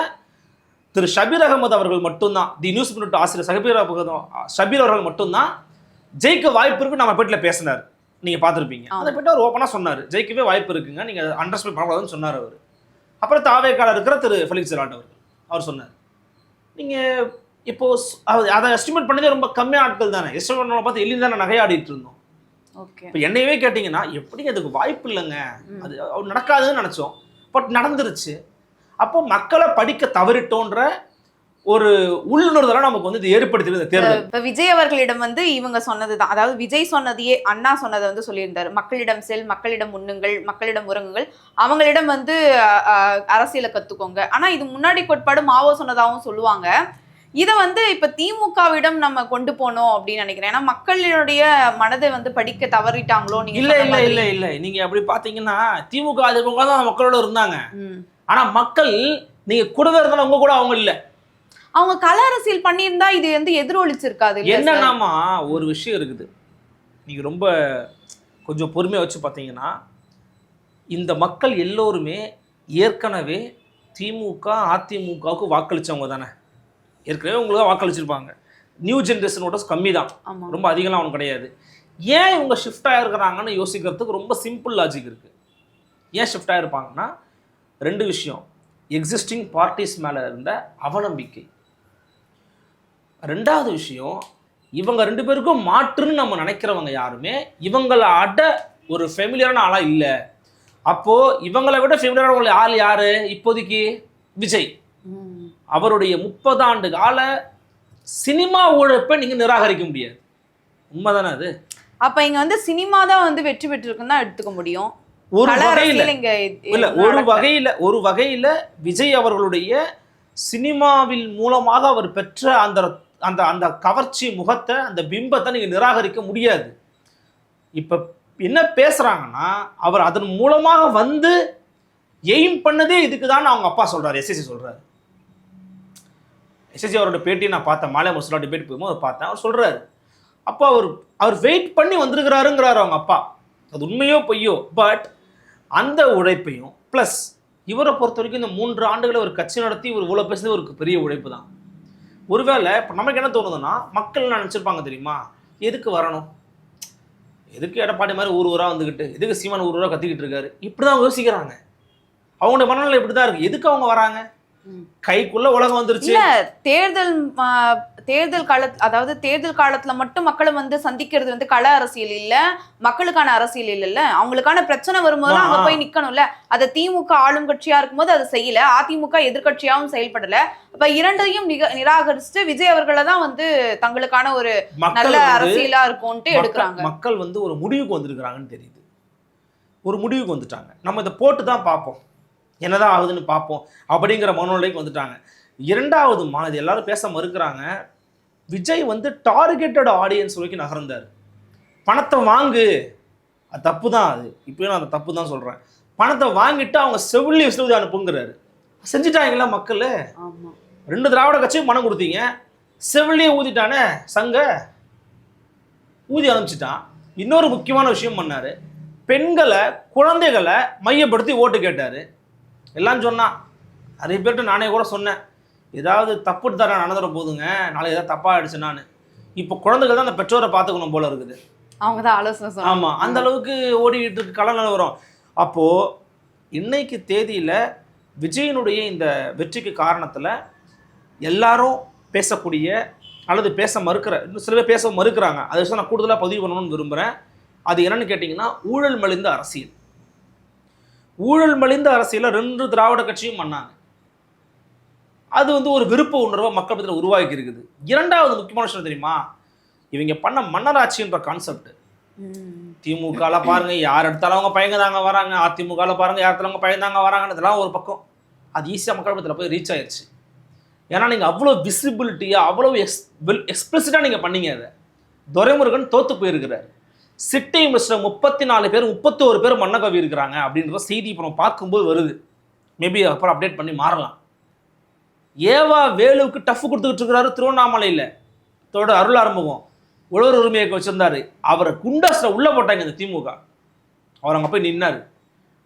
திரு ஷபீர் அகமது அவர்கள் மட்டும்தான், தி நியூஸ் மினிட் ஆசிரியர் ஷபீர் அவர்கள் மட்டும்தான் ஜெயிக்க வாய்ப்பு இருக்கு நம்ம பேட்டில் பேசினார். நீங்க பார்த்துருப்பீங்க. அதை பற்றி அவர் ஓப்பனாக சொன்னார், ஜெயிக்கவே வாய்ப்பு இருக்குங்க, நீங்க அண்டர் எஸ்டிமேட் பண்ணக்கூடாதுன்னு சொன்னார் அவர். அப்புறம் தாவேகால இருக்கிற திரு ஃபெலிக்ஸ் ஜெரால்ட் அவர் சொன்னார், நீங்க இப்போ அதை எஸ்டிமேட் பண்ணதே ரொம்ப கம்மியான ஆட்கள் தானே. எஸ்டிமேட் பார்த்து எள்ளி தானே நகையாடிட்டு இருந்தோம். இப்போ என்னையவே கேட்டிங்கன்னா எப்படிங்க அதுக்கு வாய்ப்பு இல்லைங்க, அது நடக்காதுன்னு நினச்சோம், பட் நடந்துருச்சு. அப்போ மக்களை படிக்க தவறிட்டோன்ற ஒரு உள்ளுணர்தெல்லாம் நமக்கு வந்து இது ஏற்படுத்தி தேர்தல். இப்ப விஜய் அவர்களிடம் வந்து இவங்க சொன்னதுதான், அதாவது விஜய் சொன்னதையே அண்ணா சொன்னதை வந்து சொல்லியிருந்தாரு, மக்களிடம் செல், மக்களிடம் உண்ணுங்கள், மக்களிடம் உறங்குங்கள், அவங்களிடம் வந்து அரசியலை கத்துக்கோங்க. ஆனா இது முன்னாடி கோட்பாடு மாவோ சொன்னதாகவும் சொல்லுவாங்க. இதை வந்து இப்ப திமுகவிடம் நம்ம கொண்டு போனோம் அப்படின்னு நினைக்கிறேன். ஏன்னா மக்களுடைய மனதை வந்து படிக்க தவறிட்டாங்களோ? நீங்க இல்ல நீங்க அப்படி பாத்தீங்கன்னா திமுக அதிமுக தான் மக்களோட இருந்தாங்க. ஆனா மக்கள் நீங்க கூடவே இருந்தாலும் உங்க கூட அவங்க இல்ல, அவங்க கல அரசியல் பண்ணியிருந்தா இது வந்து எதிரொலிச்சிருக்காது. என்னன்னாமா ஒரு விஷயம் இருக்குது, நீங்க ரொம்ப கொஞ்சம் பொறுமையா வச்சு பார்த்தீங்கன்னா, இந்த மக்கள் எல்லோருமே ஏற்கனவே திமுக அதிமுகவுக்கு வாக்களிச்சவங்க தானே. ஏற்கனவே உங்களுக்கு தான் வாக்களிச்சிருப்பாங்க. நியூ ஜென்ரேஷன் ஓட்டர்ஸ் கம்மி தான், ரொம்ப அதிகம்லாம் ஒன்றும் கிடையாது. ஏன் இவங்க ஷிஃப்ட் ஆகிருக்கிறாங்கன்னு யோசிக்கிறதுக்கு ரொம்ப சிம்பிள் லாஜிக் இருக்குது. ஏன் ஷிஃப்ட் ஆகிருப்பாங்கன்னா 2 விஷயம். எக்ஸிஸ்டிங் பார்ட்டிஸ் மேலே இருந்த அவநம்பிக்கை. 2வது விஷயம், இவங்க 2 பேருக்கும் மாற்றுன்னு நம்ம நினைக்கிறவங்க யாருமே இவங்களை ஒரு ஃபெமிலியரான ஆளாக இல்லை. அப்போது இவங்களை விட ஃபெமிலியரான ஆள் யார் இப்போதைக்கு? விஜய். அவருடைய 30 ஆண்டு கால சினிமா உழைப்பை நீங்க நிராகரிக்க முடியாது. உண்மைதானே அது? அப்ப இங்க வந்து சினிமா தான் வந்து வெற்றி பெற்றிருக்குன்னு தான் எடுத்துக்க முடியும். ஒரு வகையில விஜய் அவர்களுடைய சினிமாவில் மூலமாக அவர் பெற்ற அந்த அந்த அந்த கவர்ச்சி முகத்தை, அந்த பிம்பத்தை நீங்க நிராகரிக்க முடியாது. இப்ப என்ன பேசுறாங்கன்னா, அவர் அதன் மூலமாக வந்து எய்ம் பண்ணதே இதுக்குதான் அவங்க அப்பா சொல்றாரு, எஸ்எஸ்சி சொல்றாரு. எஸ்எஸ்சி அவரோட பேட்டி நான் பார்த்தேன், மாலை முஸ்லா டிபேட் போகும்போது பார்த்தேன். அவர் சொல்றாரு, அப்போ அவர் வெயிட் பண்ணி வந்திருக்கிறாருங்கிறாரு அவங்க அப்பா. அது உண்மையோ பொய்யோ, பட் அந்த உழைப்பையும் ப்ளஸ் இவரை பொறுத்த வரைக்கும் இந்த 3 ஆண்டுகளை ஒரு கட்சி நடத்தி ஒரு இவ்வளோ பேசுறது ஒரு பெரிய உழைப்பு தான். ஒருவேளை இப்போ நமக்கு என்ன தோணுதுன்னா, மக்கள் என்ன நினச்சிருப்பாங்க தெரியுமா, எதுக்கு வரணும், எதுக்கு எடப்பாடி மாதிரி ஊராக வந்துக்கிட்டு, எதுக்கு சீமான் ஊராக கத்திக்கிட்டு இருக்காரு, இப்படி தான் யோசிக்கிறாங்க. அவங்களுடைய மனநிலை இப்படி தான் இருக்குது. எதுக்கு அவங்க வராங்க, கைக்குள்ள உலகம் வந்துருச்சு. இல்ல தேர்தல் காலத்துல மட்டும் மக்களை வந்து சந்திக்கிறது வந்து கள அரசியல் இல்ல, மக்களுக்கான அரசியல் இல்ல. அவங்களுக்கான பிரச்சனை வரும்போது அங்க போய் நிக்கணும்ல. அதை திமுக ஆளும் கட்சியா இருக்கும்போது அதை செய்யல, அதிமுக எதிர்கட்சியாவும் செயல்படல. அப்ப இரண்டையும் நிராகரிச்சுட்டு விஜய் அவர்களை தான் வந்து தங்களுக்கான ஒரு நல்ல அரசியலா இருக்கும்ட்டு எடுக்கிறாங்க. மக்கள் வந்து ஒரு முடிவுக்கு வந்திருக்கிறாங்கன்னு தெரியுது. ஒரு முடிவுக்கு வந்துட்டாங்க, நம்ம இதை போட்டு தான் பார்ப்போம், என்னதான் ஆகுதுன்னு பார்ப்போம் அப்படிங்கிற மனநிலைக்கு வந்துட்டாங்க. இரண்டாவது இது எல்லாரும் பேச மறுக்கிறாங்க, விஜய் வந்து டார்கெட்டட் ஆடியன்ஸ் வரைக்கும் நகர்ந்தார். பணத்தை வாங்கு, அது தப்பு தான். அது இப்பயும் நான் அந்த தப்பு தான் சொல்கிறேன். பணத்தை வாங்கிட்டு அவங்க செவிலி விசிலுதி அனுப்புங்கிறாரு. செஞ்சுட்டாங்களா மக்கள்? 2 திராவிட கட்சியும் பணம் கொடுத்தீங்க, செவிலியை ஊதிட்டானே சங்க, ஊதி அனுப்பிச்சிட்டான். இன்னொரு முக்கியமான விஷயம் பண்ணார், பெண்களை குழந்தைகளை மையப்படுத்தி ஓட்டு கேட்டார். எல்லாம் சொன்னான், நிறைய பேர்கிட்ட நானே கூட சொன்னேன், ஏதாவது தப்பு தர நடந்துட போதுங்க, நாளைக்கு ஏதாவது தப்பாக ஆயிடுச்சு. நான் இப்போ குழந்தைகள் தான் அந்த பெற்றோரை பார்த்துக்கணும் போல இருக்குது. அவங்க தான் ஆலோசனை. ஆமாம், அந்த அளவுக்கு ஓடிக்கிட்டு இருக்கு கள நிலவரம். அப்போது இன்னைக்கு தேதியில் விஜயனுடைய இந்த வெற்றிக்கு காரணத்தில் எல்லாரும் பேசக்கூடிய அல்லது பேச மறுக்கிற, இன்னும் சில பேர் பேச மறுக்கிறாங்க, அதை விஷயம் நான் கூடுதலாக பதிவு பண்ணணும்னு விரும்புகிறேன். அது என்னன்னு கேட்டிங்கன்னா, ஊழல் மலிந்த அரசியல். ஊழல் மலிந்த அரசியலை 2 திராவிட கட்சியும் பண்ணாங்க. அது வந்து ஒரு விருப்ப உணர்வை மக்கள் பத்தியில் உருவாக்கி இருக்குது. இரண்டாவது முக்கியமான விஷயம் தெரியுமா, இவங்க பண்ண மன்னராட்சின்ற கான்செப்ட். திமுகல பாருங்க, யார் எடுத்தாலும் அவங்க பையங்க தாங்க வராங்க, அதிமுகல பாருங்க யார் எடுத்தாலும் அவங்க பையன் தாங்க வராங்கன்னு இதெல்லாம் ஒரு பக்கம். அது ஈஸியாக மக்கள் பத்தியில் போய் ரீச் ஆயிடுச்சு. ஏன்னா நீங்கள் அவ்வளோ விசிபிலிட்டியாக அவ்வளோ எக்ஸ்பிளிசிட்டாக நீங்கள் பண்ணீங்க. அதை துரைமுருகன் தோத்து போயிருக்கிறார். சிட்டி மிஸ்டர் 34 பேர் 31 பேர் மன்னகவி இருக்கிறாங்க அப்படின்ற செய்தி இப்போ நம்ம பார்க்கும்போது வருது. மேபி அப்புறம் அப்டேட் பண்ணி மாறலாம். ஏவா வேலுவுக்கு டஃப் கொடுத்துக்கிட்டு இருக்கிறாரு திருவண்ணாமலையில். தோட அருள் ஆரம்பம் உழவர் உரிமையை வச்சிருந்தாரு, அவரை குண்டாஸில் உள்ளே போட்டாங்க இந்த திமுக. அவர் அங்கே போய் நின்னார்.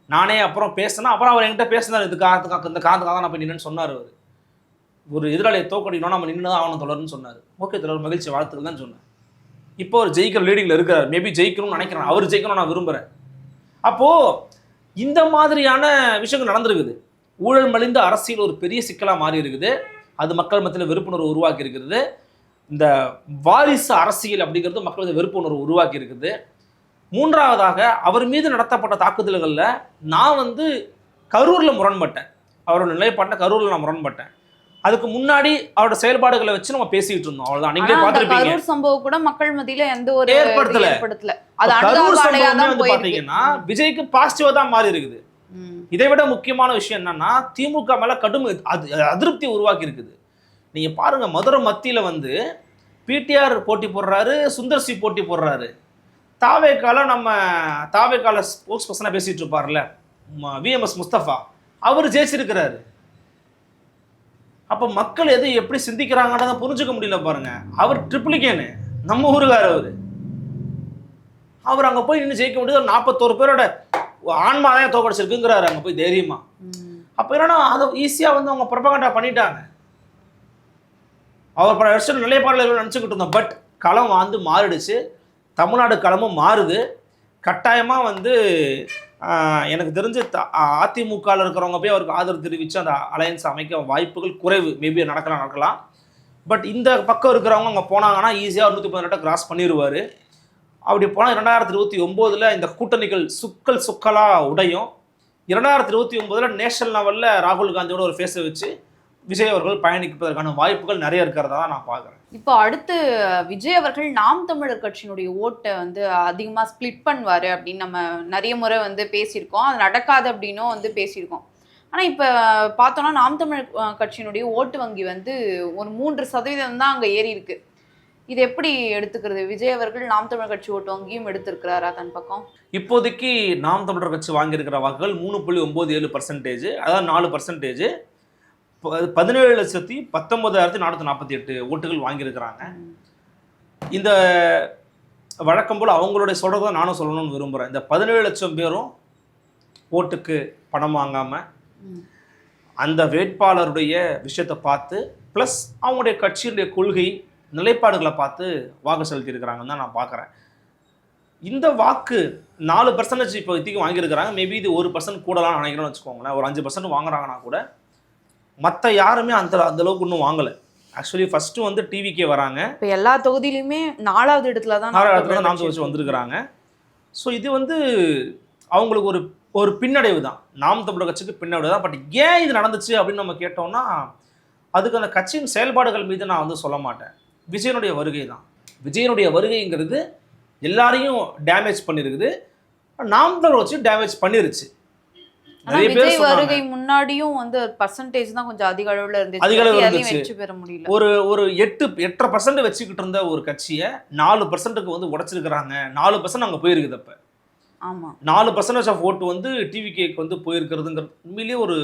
நானே அப்புறம் பேசினா, அப்புறம் அவர் என்கிட்ட பேசினார், இந்த காரணத்துக்காக தான் நான் போய் நின்னுன்னு சொன்னார். அவர் ஒரு எதிராளியை தோக்கடிக்கணும், நம்ம நின்று தான் ஆகணும் தொடர்ன்னு சொன்னார். ஓகே தொடர், மகிழ்ச்சி, வாழ்த்துக்கள் தான் சொன்னேன். இப்போ அவர் ஜெயிக்கிற லீடிங்கில் இருக்கிறார். மேபி ஜெயிக்கணும்னு நினைக்கிறேன், அவர் ஜெயிக்கணும் நான் விரும்புகிறேன். அப்போது இந்த மாதிரியான விஷயங்கள் நடந்திருக்குது. ஊழல் மலிந்த அரசியல் ஒரு பெரிய சிக்கலாக மாறி இருக்குது. அது மக்கள் மத்தியில் வெறுப்புணர்வு உருவாக்கி இருக்குது. இந்த வாரிசு அரசியல் அப்படிங்கிறது மக்கள் மத்தியில் வெறுப்புணர்வு உருவாக்கி இருக்குது. மூன்றாவதாக, அவர் மீது நடத்தப்பட்ட தாக்குதல்களில் நான் வந்து கரூரில் முரண்பட்டேன். அவரோட நிலைப்பாட்டை கரூரில் நான் முரண்பட்டேன். அதுக்கு முன்னாடி அவரோட செயல்பாடுகளை வச்சு நம்ம பேசிட்டு இருந்தோம். அவ்வளவுதான். நீங்களே பார்த்திருப்பீங்க. கரூர் சம்பவம் கூட மக்கள் மத்தியில எந்த ஒரு ஏற்படுத்தல. அது கரூர் சம்பவம் வந்து பாத்தீங்கன்னா விஜய்க்கு பாசிட்டிவா தான் மாறி இருக்குது. இதை விட முக்கியமான விஷயம் என்னன்னா, திமுக மேல கடும் அதிருப்தி உருவாக்கி இருக்குது. நீங்க பாருங்க, மதுரை மத்தியில வந்து பிடிஆர் போட்டி போடுறாரு, சுந்தர் சி போட்டி போடுறாரு. தாவேக்கால ஸ்போர்ட்ஸ் பர்சனா பேசிட்டு இருப்பார்ல விஎம்எஸ் முஸ்தபா, அவர் ஜெயிச்சிருக்கிறாரு. அப்போ மக்கள் எது எப்படி சிந்திக்கிறாங்கன்றதை புரிஞ்சுக்க முடியல பாருங்க. அவர் ட்ரிப்ளிகேனு, நம்ம ஊருக்கார். அவர் அங்கே போய் நின்று ஜெயிக்க முடியாது. 41 பேரோட ஆன்மா தான் தோக்கடிச்சிருக்குங்கிறாரு அங்கே போய் தைரியமா. அப்போ என்னன்னா, அதை ஈஸியாக வந்து அவங்க ப்ரொபகண்டா பண்ணிட்டாங்க. அவர் பல வருஷம் நிலைப்பாடுகள் நினச்சிக்கிட்டு இருந்தோம். பட் களம் வந்து மாறிடுச்சு. தமிழ்நாடு களமும் மாறுது. கட்டாயமாக வந்து எனக்கு தெரிஞ்சு அதிமுகவில் இருக்கிறவங்க போய் அவருக்கு ஆதரவு தெரிவித்து அந்த அலையன்ஸ் அமைக்க வாய்ப்புகள் குறைவு. மேபி நடக்கலாம். பட் இந்த பக்கம் இருக்கிறவங்க அங்கே போனாங்கன்னா ஈஸியாக 118 கிராஸ் பண்ணிடுவார். அப்படி போனால் 2029 இந்த கூட்டணிகள் சுக்கலாக உடையும். 2029 நேஷனல் லெவலில் ராகுல் காந்தியோட ஒரு ஃபேஸை வச்சு விஜய் அவர்கள் பயணிப்பதற்கான வாய்ப்புகள் நிறைய இருக்கிறதா தான் நான் பார்க்குறேன். இப்போ அடுத்து விஜய் அவர்கள் நாம் தமிழர் கட்சியினுடைய ஓட்டை வந்து அதிகமாக ஸ்பிளிட் பண்ணுவார் அப்படின்னு நம்ம நிறைய முறை வந்து பேசியிருக்கோம். அது நடக்காது அப்படின்னும் வந்து பேசியிருக்கோம். ஆனால் இப்போ பார்த்தோன்னா நாம் தமிழர் கட்சியினுடைய ஓட்டு வங்கி வந்து ஒரு 3% தான் அங்கே ஏறி இருக்கு. இது எப்படி எடுத்துக்கிறது? விஜய் அவர்கள் நாம் தமிழர் கட்சி ஓட்டு வங்கியும் எடுத்திருக்கிறாரா தன் பக்கம்? இப்போதைக்கு நாம் தமிழர் கட்சி வாங்கியிருக்கிற வாக்குகள் 3.97%, அதாவது 4%. 17,19,448 ஓட்டுகள் வாங்கியிருக்கிறாங்க. இந்த வழக்கம் போல் அவங்களுடைய சொல்கிறத நானும் சொல்லணும்னு விரும்புகிறேன். இந்த 17 லட்சம் பேரும் ஓட்டுக்கு பணம் வாங்காமல் அந்த வேட்பாளருடைய விஷயத்தை பார்த்து ப்ளஸ் அவங்களுடைய கட்சியினுடைய கொள்கை நிலைப்பாடுகளை பார்த்து வாக்கு செலுத்தியிருக்கிறாங்கன்னு தான் நான் பார்க்குறேன். இந்த வாக்கு 4% இப்போ இப்போதைக்கு வாங்கியிருக்கிறாங்க. மேபி இது 1% கூடலாம் நினைக்கிறேன்னு வச்சுக்கோங்களேன். ஒரு 5% வாங்குறாங்கன்னா கூட மற்ற யாருமே அந்த அளவுக்கு இன்னும் வாங்கலை. ஆக்சுவலி ஃபஸ்ட்டு வந்து டிவிக்கே வராங்க. இப்போ எல்லா தொகுதியிலுமே 4வது இடத்துல தான் நாம் வச்சு வந்திருக்கிறாங்க. ஸோ இது வந்து அவங்களுக்கு ஒரு பின்னடைவு தான், நாம் தமிழர் கட்சிக்கு பின்னடைவு தான். பட் ஏன் இது நடந்துச்சு அப்படின்னு நம்ம கேட்டோம்னா அதுக்கு அந்த கட்சியின் செயல்பாடுகள் மீது நான் வந்து சொல்ல மாட்டேன். விஜயனுடைய வருகை தான். விஜயனுடைய வருகைங்கிறது எல்லாரையும் டேமேஜ் பண்ணிருக்குது, நாம் தமிழர் வச்சு டேமேஜ் பண்ணிருச்சு. நிறைய பேர் வருகை முன்னாடியும் வந்து பர்சன்டேஜ் தான் கொஞ்சம் அதிக அளவுல இருந்துச்சு, வெற்றி பெற முடியல. ஒரு 8.5% வச்சுக்கிட்டு இருந்த ஒரு கட்சியை 4%க்கு வந்து உடைச்சிருக்கிறாங்க. 4% அங்கே போயிருக்குது. அப்போ ஆமா 4% ஆஃப் ஓட்டு வந்து டிவிகேக்கு வந்து போயிருக்கிறதுங்கிறது உண்மையிலேயே ஒரு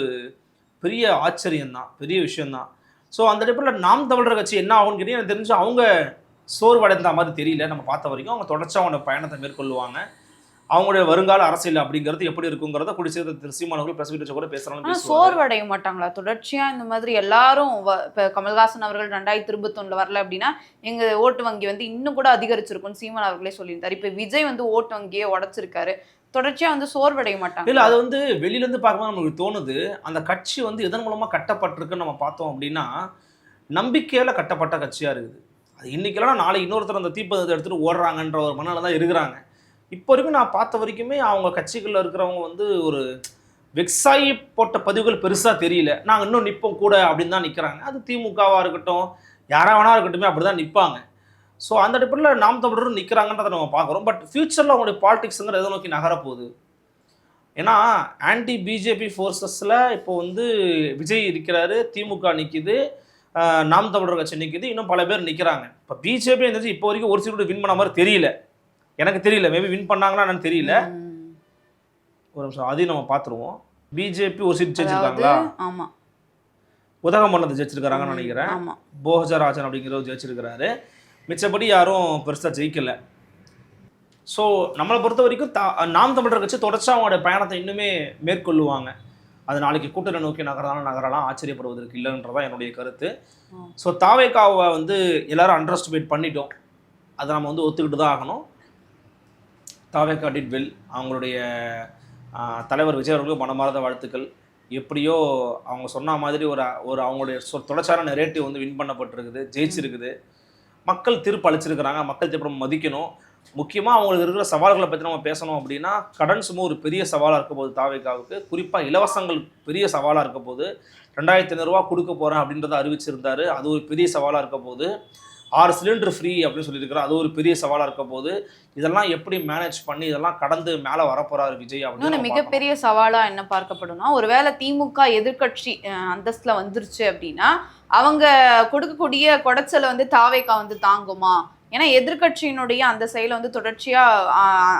பெரிய ஆச்சரியம் தான், பெரிய விஷயம்தான். ஸோ அந்த டைப்பில் நாம் தமிழர் கட்சி என்ன ஆகும்னு கேட்டீங்க, எனக்கு தெரிஞ்சு அவங்க சோர்வடைந்த மாதிரி தெரியல. நம்ம பார்த்த வரைக்கும் அவங்க தொடர்ச்சியாக அவங்களோட பயணத்தை மேற்கொள்ளுவாங்க. அவங்களுடைய வருங்கால அரசியல் அப்படிங்கிறது எப்படி இருக்குங்கிறத கூடிய சேர்த்து சீமானவர்கள் பிரஸ் மீட் கூட பேசுறாங்க. சோர்வடைய மாட்டாங்களா தொடர்ச்சியா இந்த மாதிரி எல்லாரும்? இப்போ கமல்ஹாசன் அவர்கள் 2021 வரல அப்படின்னா எங்க ஓட்டு வங்கி வந்து இன்னும் கூட அதிகரிச்சிருக்கும்னு சீமான் அவர்களே சொல்லியிருந்தாரு. இப்போ விஜய் வந்து ஓட்டு வங்கியே உடைச்சிருக்காரு. தொடர்ச்சியா வந்து சோர்வடைய மாட்டாங்க. இல்லை, அது வந்து வெளியிலேருந்து பார்க்கும்போது நமக்கு தோணுது அந்த கட்சி வந்து எதன் மூலமாக கட்டப்பட்டிருக்குன்னு நம்ம பார்த்தோம் அப்படின்னா நம்பிக்கையில் கட்டப்பட்ட கட்சியாக இருக்குது. அது இன்றைக்கெல்லாம் நாளைக்கு இன்னொருத்தர் அந்த தீப்பந்தத்தை எடுத்துகிட்டு ஓடுறாங்கன்ற ஒரு மனநிலை தான் இருக்கிறாங்க. இப்போ வரைக்கும் நான் பார்த்த வரைக்குமே அவங்க கட்சிகளில் இருக்கிறவங்க வந்து ஒரு வெக்ஸாயி போட்ட பதிவுகள் பெருசாக தெரியல. நாங்கள் இன்னும் நிற்போம் கூட அப்படின்னு தான் நிற்கிறாங்க. அது திமுகவாக இருக்கட்டும், யாராக வேணா இருக்கட்டும், அப்படி தான் நிற்பாங்க. ஸோ அந்த அடிப்படையில் நாம் தமிழரும் நிற்கிறாங்கன்றதை நம்ம பார்க்குறோம். பட் ஃப்யூச்சரில் அவங்களுடைய பாலிடிக்ஸுங்கிற எதை நோக்கி நகரப்போகுது? ஏன்னா ஆன்டி பிஜேபி ஃபோர்ஸஸில் இப்போ வந்து விஜய் இருக்கிறாரு, திமுக நிற்கிது, நாம் தமிழர் கட்சி நிற்கிது, இன்னும் பல பேர் நிற்கிறாங்க. இப்போ பிஜேபி இருந்துச்சு இப்போ வரைக்கும் ஒரு சீட்டு வின் பண்ண மாதிரி தெரியல, எனக்கு தெரியல. மேபி வின் பண்ணாங்கன்னா என்னன்னு தெரியல. ஒரு நிமிஷம் அதையும் நம்ம பார்த்துருவோம். பிஜேபி ஒரு சீட் ஜெயிச்சிருக்காங்களா? ஆமாம், உதகமண்டலத்தை ஜெயிச்சிருக்கிறாங்கன்னு நினைக்கிறேன். போகஜராஜன் அப்படிங்கிறவர் ஜெயிச்சிருக்கிறாரு. மிச்சப்படி யாரும் பெருசாக ஜெயிக்கலை. ஸோ நம்மளை பொறுத்த வரைக்கும் நாம் தமிழர் கட்சி தொடர்ச்சி அவங்களுடைய பயணத்தை இன்னுமே மேற்கொள்ளுவாங்க. அது நாளைக்கு கூட்டணி நோக்கி நகரலாம் ஆச்சரியப்படுவதற்கு இல்லைன்றதான் என்னுடைய கருத்து. ஸோ தாவேகாவை வந்து எல்லாரும் அண்டர் எஸ்டிமேட் பண்ணிட்டோம், அதை நம்ம வந்து ஒத்துக்கிட்டு தான் ஆகணும். தாவேகா டிட் வெல். அவங்களுடைய தலைவர் விஜய் அவர்களுக்கு மனமார்ந்த வாழ்த்துக்கள். எப்படியோ அவங்க சொன்ன மாதிரி ஒரு அவங்களுடைய தொடர்ச்சியான நெரேட்டிவ் வந்து வின் பண்ணப்பட்டிருக்குது, ஜெயிச்சிருக்குது. மக்கள் தீர்ப்பு அளிச்சிருக்கிறாங்க, மக்கள் தீர்ப்பு நம்ம மதிக்கணும். முக்கியமாக அவங்களுக்கு இருக்கிற சவால்களை பற்றி நம்ம பேசணும் அப்படின்னா கடன் சும்மா ஒரு பெரிய சவாலாக இருக்க போது தாவேகாவுக்கு. குறிப்பாக இலவசங்கள் பெரிய சவாலாக இருக்க போது. 2500 ரூபா கொடுக்க போகிறேன் அப்படின்றத அறிவிச்சிருந்தாரு, அது ஒரு பெரிய சவாலாக இருக்க போது. 6 சிலிண்டர் ஃப்ரீ அப்படின்னு சொல்லியிருக்கிறார், அது ஒரு பெரிய சவாலாக இருக்க போது. இதெல்லாம் எப்படி மேனேஜ் பண்ணி இதெல்லாம் கடந்து மேலே வரப்போறாரு விஜய் அப்படின்னு மிகப்பெரிய சவாலாக என்ன பார்க்கப்படும்னா, ஒருவேளை திமுக எதிர்கட்சி அந்தஸ்தில் வந்துருச்சு அப்படின்னா அவங்க கொடுக்கக்கூடிய குடைச்சலை வந்து தாவேகா வந்து தாங்குமா? ஏன்னா எதிர்கட்சியினுடைய அந்த செயலை வந்து தொடர்ச்சியா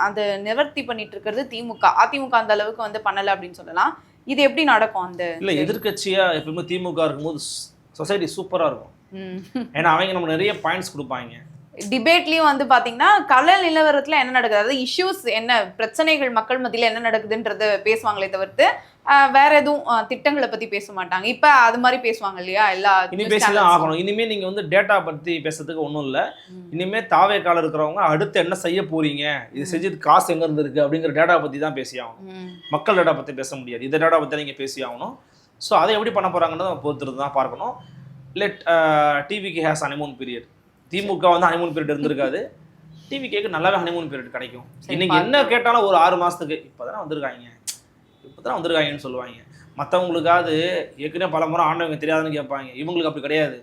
அந்த நிவர்த்தி பண்ணிட்டு இருக்கிறது திமுக. அதிமுக அந்த அளவுக்கு வந்து பண்ணலை அப்படின்னு சொல்லலாம். இது எப்படி நடக்கும்? அந்த இல்லை, எதிர்கட்சியா எப்பவுமே திமுக இருக்கும்போது சொசைட்டி சூப்பராக இருக்கும். ஏன்னா அவங்க நம்ம நிறைய பாயிண்ட்ஸ் கொடுப்பாங்க. டிபேட்லயும் வந்து பாத்தீங்கன்னா கள நிலவரத்துல என்ன நடக்குது, அதாவது இஷ்யூஸ் என்ன பிரச்சனைகள் மக்கள் மத்தியில என்ன நடக்குதுன்றது பேசுவாங்களே தவிர்த்து வேற எதுவும் திட்டங்களை பத்தி பேச மாட்டாங்க. இப்ப அது மாதிரி பேசுவாங்க இல்லையா? இனி பேசலாம் ஆகணும். இனிமே நீங்க வந்து டேட்டா பத்தி பேசுறதுக்கு ஒன்றும் இல்லை. இனிமே தாவேகால இருக்கிறவங்க அடுத்து என்ன செய்ய போறீங்க, இது செஞ்சது காசு எங்க இருந்து இருக்கு அப்படிங்கிற டேட்டா பத்தி தான் பேசி ஆகணும். மக்கள் டேட்டா பத்தி பேச முடியாது, இந்த டேட்டா பத்தி நீங்க பேசி ஆகணும். ஸோ அதை எப்படி பண்ண போறாங்கன்னு பொறுத்துறது தான் பார்க்கணும். Let TVK has honeymoon period. DMK வந்து ஹனிமூன் பீரியட் இருந்திருக்காது, டிவிகேக்கு நல்லாவே ஹனிமூன் பீரியட் கிடைக்கும். இன்னைக்கு என்ன கேட்டாலும் ஒரு 6 மாசத்துக்கு இப்போதானே வந்திருக்காங்கன்னு சொல்லுவாங்க. மற்றவங்களுக்காவது ஏற்கனவே பல முறை ஆண்டவங்க தெரியாதுன்னு கேட்பாங்க. இவங்களுக்கு அப்படி கிடையாது,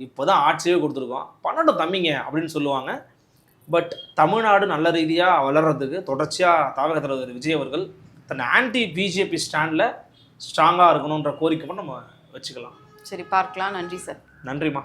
இப்போதான் ஆட்சியே கொடுத்துருக்கோம், பண்ணட்டும் தம்பிங்க அப்படின்னு சொல்லுவாங்க. பட் தமிழ்நாடு நல்ல ரீதியாக வளர்கிறதுக்கு தொடர்ச்சியாக தாவேகா தலைவர் விஜய் அவர்கள் தன் ஆன்டி பிஜேபி ஸ்டாண்டில் ஸ்ட்ராங்காக இருக்கணுன்ற கோரிக்கை மட்டும் நம்ம வச்சுக்கலாம். சரி, பார்க்கலாம். நன்றி சார். நன்றிம்மா.